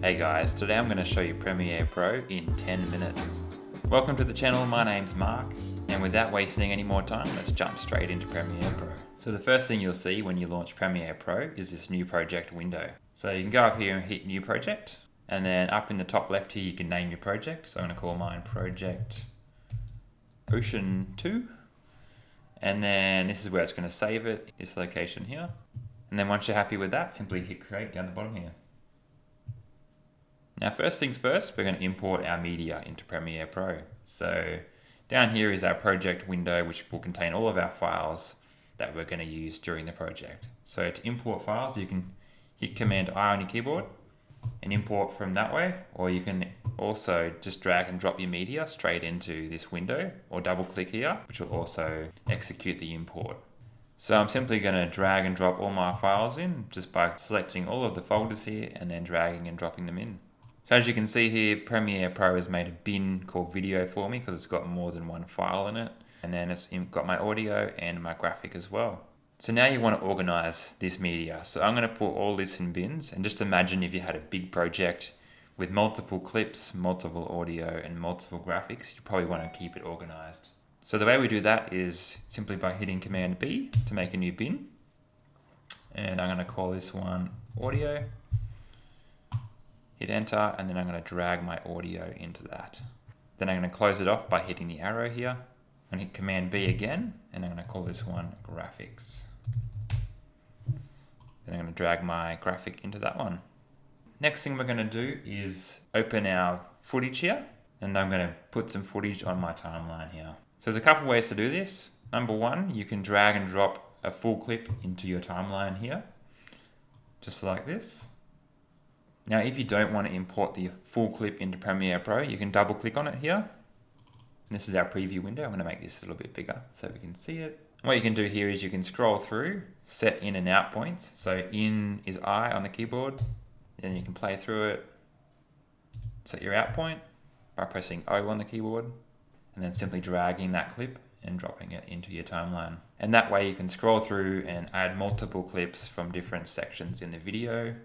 Hey guys, today I'm going to show you Premiere Pro in 10 minutes. Welcome to the channel, my name's Mark, and without wasting any more time, let's jump straight into Premiere Pro. So the first thing you'll see when you launch Premiere Pro is this new project window. So you can go up here and hit new project, and then up in the top left here you can name your project. So I'm going to call mine Project Ocean 2, and then this is where it's going to save it, this location here. And then once you're happy with that, simply hit create down the bottom here. Now first things first, we're going to import our media into Premiere Pro. So down here is our project window, which will contain all of our files that we're going to use during the project. So to import files, you can hit Command I on your keyboard and import from that way, or you can also just drag and drop your media straight into this window, or double click here, which will also execute the import. So I'm simply going to drag and drop all my files in just by selecting all of the folders here and then dragging and dropping them in. So as you can see here, Premiere Pro has made a bin called video for me because it's got more than one file in it. And then it's got my audio and my graphic as well. So now you want to organize this media. So I'm going to put all this in bins, and just imagine if you had a big project with multiple clips, multiple audio and multiple graphics, you probably want to keep it organized. So the way we do that is simply by hitting Command B to make a new bin. And I'm going to call this one audio. Hit enter, and then I'm going to drag my audio into that. Then I'm going to close it off by hitting the arrow here. I'm going to hit Command B again, and I'm going to call this one graphics. Then I'm going to drag my graphic into that one. Next thing we're going to do is open our footage here, and I'm going to put some footage on my timeline here. So there's a couple ways to do this. Number one, you can drag and drop a full clip into your timeline here, just like this. Now, if you don't want to import the full clip into Premiere Pro, you can double click on it here. And this is our preview window. I'm going to make this a little bit bigger so we can see it. What you can do here is you can scroll through, set in and out points. So in is I on the keyboard, then you can play through it. Set your out point by pressing O on the keyboard, and then simply dragging that clip and dropping it into your timeline. And that way you can scroll through and add multiple clips from different sections in the video,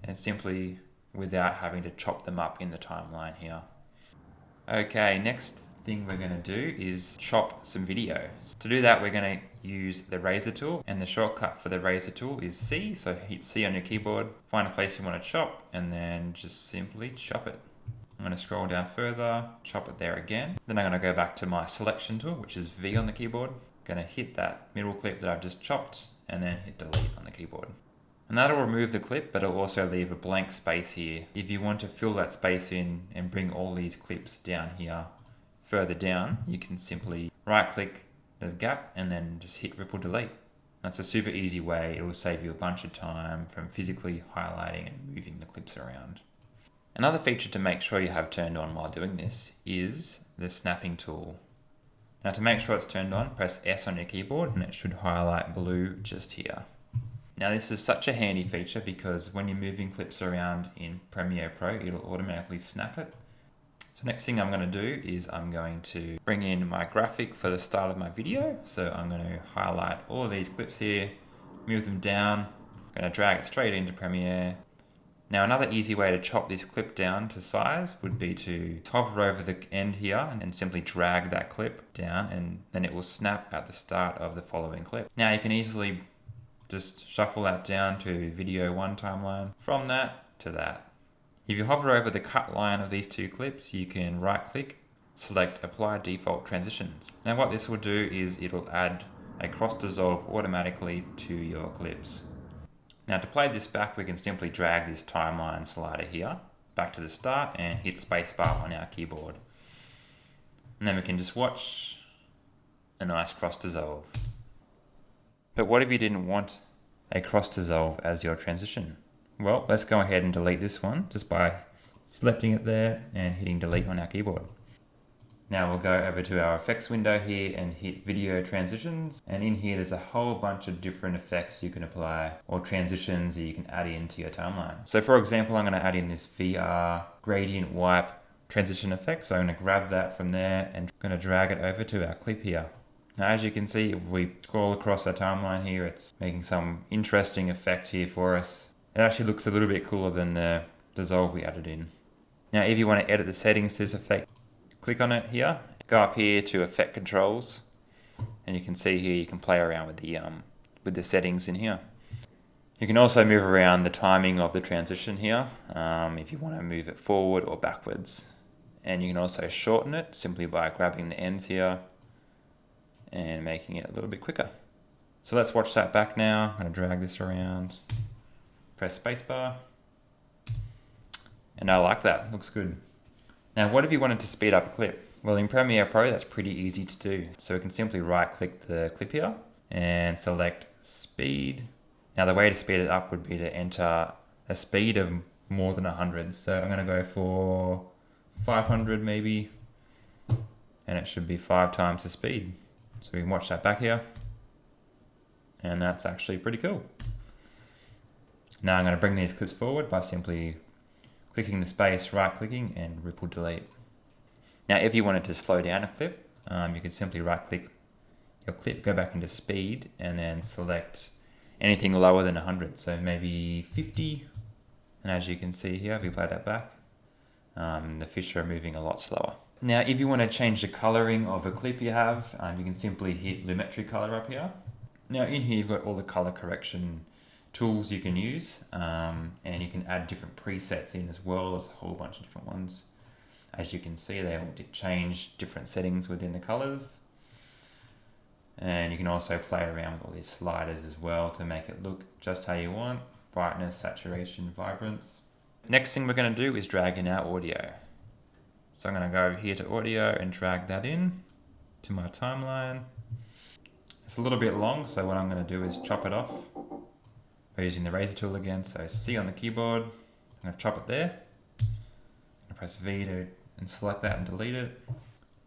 and simply without having to chop them up in the timeline here. Okay, next thing we're going to do is chop some video. To do that, we're going to use the razor tool, and the shortcut for the razor tool is C. So hit C on your keyboard, find a place you want to chop, and then just simply chop it. I'm going to scroll down further, chop it there again. Then I'm going to go back to my selection tool, which is V on the keyboard. I'm going to hit that middle clip that I've just chopped, and then hit delete on the keyboard. And that'll remove the clip, but it'll also leave a blank space here. If you want to fill that space in and bring all these clips down here further down, you can simply right click the gap and then just hit Ripple Delete. That's a super easy way. It will save you a bunch of time from physically highlighting and moving the clips around. Another feature to make sure you have turned on while doing this is the snapping tool. Now to make sure it's turned on, press S on your keyboard and it should highlight blue just here. Now this is such a handy feature because when you're moving clips around in Premiere Pro, it'll automatically snap it. So next thing I'm going to do is I'm going to bring in my graphic for the start of my video. So I'm going to highlight all of these clips here, move them down, I'm going to drag it straight into Premiere. Now another easy way to chop this clip down to size would be to hover over the end here and simply drag that clip down, and then it will snap at the start of the following clip. Now you can easily just shuffle that down to video 1 timeline, from that to that. If you hover over the cut line of these two clips, you can right click, select apply default transitions. Now what this will do is it'll add a cross dissolve automatically to your clips. Now to play this back, we can simply drag this timeline slider here back to the start and hit spacebar on our keyboard. And then we can just watch a nice cross dissolve. But what if you didn't want a cross dissolve as your transition? Well, let's go ahead and delete this one just by selecting it there and hitting delete on our keyboard. Now we'll go over to our effects window here and hit video transitions. And in here, there's a whole bunch of different effects you can apply or transitions that you can add into your timeline. So for example, I'm going to add in this VR gradient wipe transition effect. So I'm going to grab that from there and I'm going to drag it over to our clip here. Now, as you can see, if we scroll across our timeline here, it's making some interesting effect here for us. It actually looks a little bit cooler than the dissolve we added in. Now if you want to edit the settings to this effect, click on it here, go up here to effect controls, and you can see here you can play around with the settings in here. You can also move around the timing of the transition here if you want to move it forward or backwards. And you can also shorten it simply by grabbing the ends here and making it a little bit quicker. So let's watch that back now. I'm going to drag this around, press spacebar, and I like that, looks good. Now what if you wanted to speed up a clip? Well, in Premiere Pro that's pretty easy to do. So we can simply right click the clip here and select speed. Now the way to speed it up would be to enter a speed of more than 100. So I'm going to go for 500 maybe, and it should be 5 times the speed. So we can watch that back here, and that's actually pretty cool. Now I'm going to bring these clips forward by simply clicking the space, right clicking, and ripple delete. Now if you wanted to slow down a clip, you could simply right click your clip, go back into speed, and then select anything lower than 100, so maybe 50. And as you can see here, if we play that back, the fish are moving a lot slower. Now if you want to change the coloring of a clip you have, you can simply hit Lumetri color up here. Now in here you've got all the color correction tools you can use, and you can add different presets in as well. There's a whole bunch of different ones. As you can see, they all change different settings within the colors. And you can also play around with all these sliders as well to make it look just how you want. Brightness, saturation, vibrance. Next thing we're going to do is drag in our audio. So I'm going to go over here to audio and drag that in to my timeline. It's a little bit long, so what I'm going to do is chop it off by using the razor tool again. So C on the keyboard, I'm going to chop it there. I'm going to press V and select that and delete it.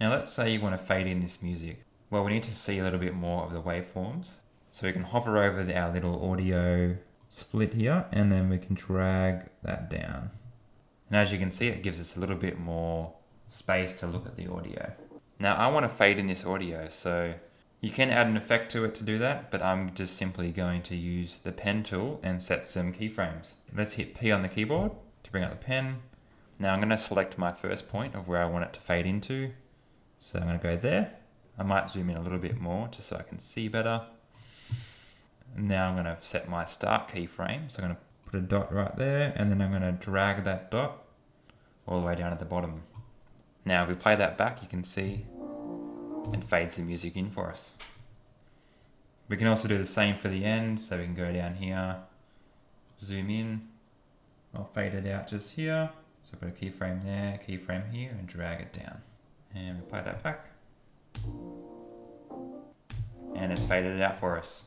Now let's say you want to fade in this music. Well, we need to see a little bit more of the waveforms. So we can hover over our little audio split here, and then we can drag that down. And as you can see, it gives us a little bit more space to look at the audio. Now I want to fade in this audio, so you can add an effect to it to do that, but I'm just simply going to use the pen tool and set some keyframes. Let's hit P on the keyboard to bring up the pen. Now I'm going to select my first point of where I want it to fade into. So I'm going to go there. I might zoom in a little bit more just so I can see better. Now I'm going to set my start keyframe. So I'm going to put a dot right there, and then I'm going to drag that dot all the way down at the bottom. Now if we play that back, you can see it fades the music in for us. We can also do the same for the end. So we can go down here, zoom in. I'll fade it out just here. So put a keyframe there, keyframe here, and drag it down. And we play that back. And it's faded it out for us.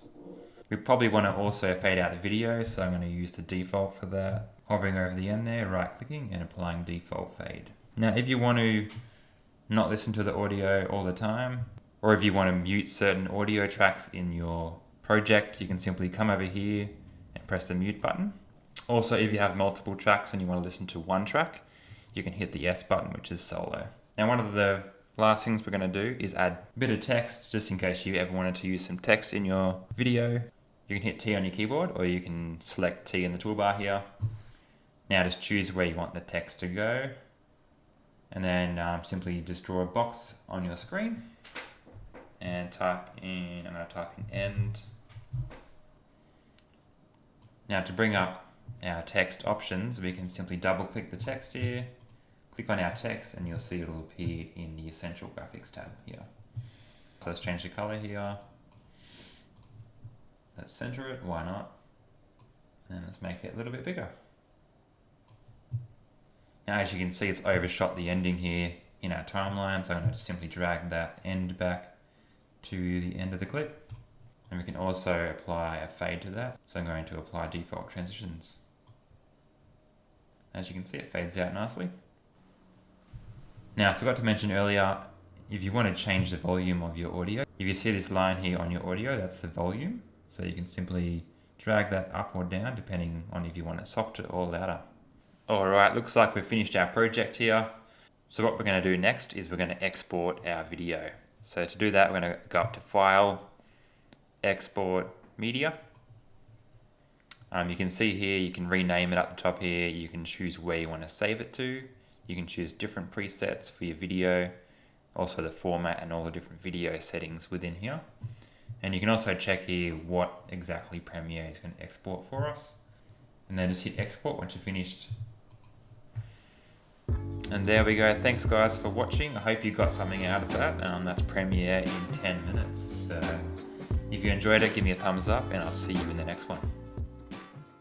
We probably want to also fade out the video, so I'm going to use the default for that. Hovering over the end there, right clicking, and applying default fade. Now if you want to not listen to the audio all the time, or if you want to mute certain audio tracks in your project, you can simply come over here and press the mute button. Also, if you have multiple tracks and you want to listen to one track, you can hit the S button, which is solo. Now one of the last things we're going to do is add a bit of text, just in case you ever wanted to use some text in your video. You can hit T on your keyboard, or you can select T in the toolbar here. Now just choose where you want the text to go, and then simply just draw a box on your screen and type in, I'm going to type in end. Now to bring up our text options, we can simply double click the text here, click on our text, and you'll see it'll appear in the Essential Graphics tab here. So let's change the color here. Let's center it, why not? And let's make it a little bit bigger. Now as you can see, it's overshot the ending here in our timeline, so I'm going to simply drag that end back to the end of the clip. And we can also apply a fade to that. So I'm going to apply default transitions. As you can see, it fades out nicely. Now I forgot to mention earlier, if you want to change the volume of your audio, if you see this line here on your audio, that's the volume. So you can simply drag that up or down depending on if you want it softer or louder. Alright, looks like we've finished our project here. So what we're going to do next is we're going to export our video. So to do that, we're going to go up to File, Export Media. You can see here, you can rename it up the top here. You can choose where you want to save it to. You can choose different presets for your video, also the format and all the different video settings within here. And you can also check here what exactly Premiere is going to export for us. And then just hit export once you're finished. And there we go. Thanks guys for watching. I hope you got something out of that. That's Premiere in 10 minutes. So if you enjoyed it, give me a thumbs up and I'll see you in the next one.